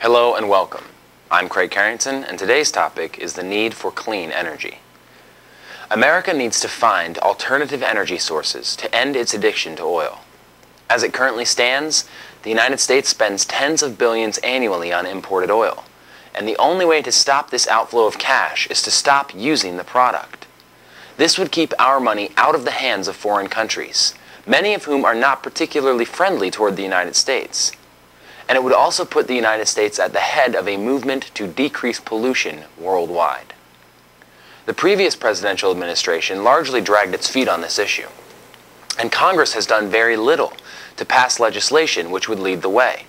Hello and welcome. I'm Craig Carrington, and today's topic is the need for clean energy. America needs to find alternative energy sources to end its addiction to oil. As it currently stands, the United States spends tens of billions annually on imported oil, and the only way to stop this outflow of cash is to stop using the product. This would keep our money out of the hands of foreign countries, many of whom are not particularly friendly toward the United States. And it would also put the United States at the head of a movement to decrease pollution worldwide. The previous presidential administration largely dragged its feet on this issue, and Congress has done very little to pass legislation which would lead the way.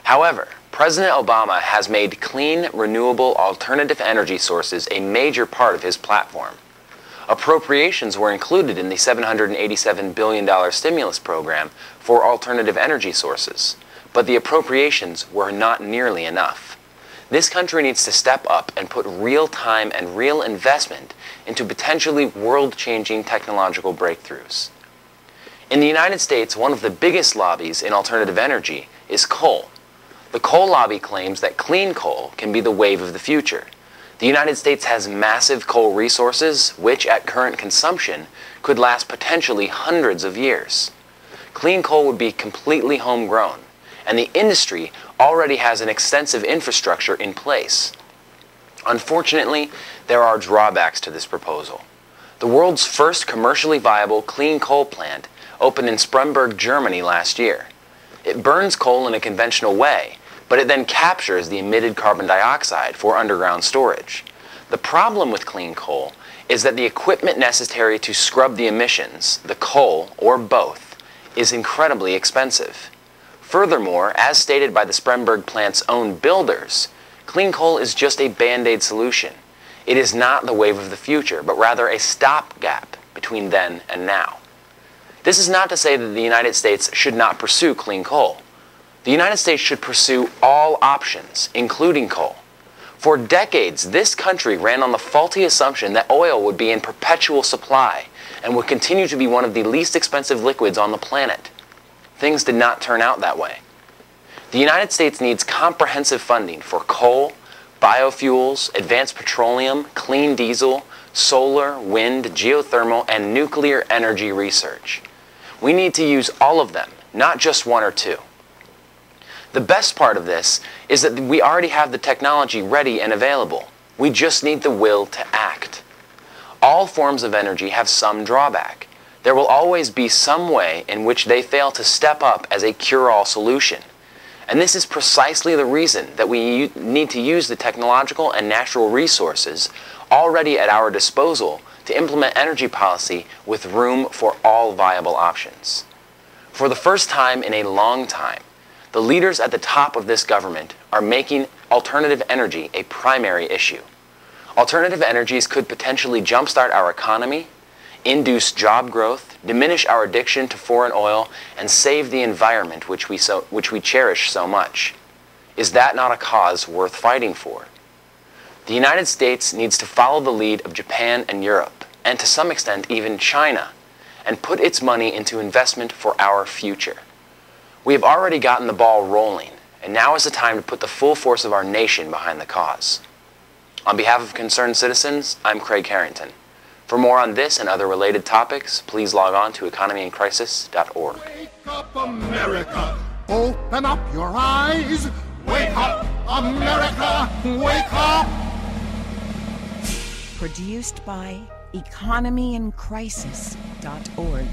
However, President Obama has made clean, renewable, alternative energy sources a major part of his platform. Appropriations were included in the $787 billion stimulus program for alternative energy sources, but the appropriations were not nearly enough. This country needs to step up and put real time and real investment into potentially world-changing technological breakthroughs. In the United States, one of the biggest lobbies in alternative energy is coal. The coal lobby claims that clean coal can be the wave of the future. The United States has massive coal resources, which at current consumption could last potentially hundreds of years. Clean coal would be completely homegrown, and the industry already has an extensive infrastructure in place. Unfortunately, there are drawbacks to this proposal. The world's first commercially viable clean coal plant opened in Spremberg, Germany last year. It burns coal in a conventional way, but it then captures the emitted carbon dioxide for underground storage. The problem with clean coal is that the equipment necessary to scrub the emissions, the coal or both, is incredibly expensive. Furthermore, as stated by the Spremberg plant's own builders, clean coal is just a band-aid solution. It is not the wave of the future, but rather a stopgap between then and now. This is not to say that the United States should not pursue clean coal. The United States should pursue all options, including coal. For decades, this country ran on the faulty assumption that oil would be in perpetual supply and would continue to be one of the least expensive liquids on the planet. Things did not turn out that way. The United States needs comprehensive funding for coal, biofuels, advanced petroleum, clean diesel, solar, wind, geothermal, and nuclear energy research. We need to use all of them, not just one or two. The best part of this is that we already have the technology ready and available. We just need the will to act. All forms of energy have some drawback. There will always be some way in which they fail to step up as a cure-all solution. And this is precisely the reason that we need to use the technological and natural resources already at our disposal to implement energy policy with room for all viable options. For the first time in a long time, the leaders at the top of this government are making alternative energy a primary issue. Alternative energies could potentially jumpstart our economy, induce job growth, diminish our addiction to foreign oil, and save the environment which we cherish so much. Is that not a cause worth fighting for? The United States needs to follow the lead of Japan and Europe, and to some extent even China, and put its money into investment for our future. We have already gotten the ball rolling, and now is the time to put the full force of our nation behind the cause. On behalf of concerned citizens, I'm Craig Carrington. For more on this and other related topics, please log on to economyincrisis.org. Wake up, America! Open up your eyes! Wake up, America! Wake up! Produced by economyincrisis.org.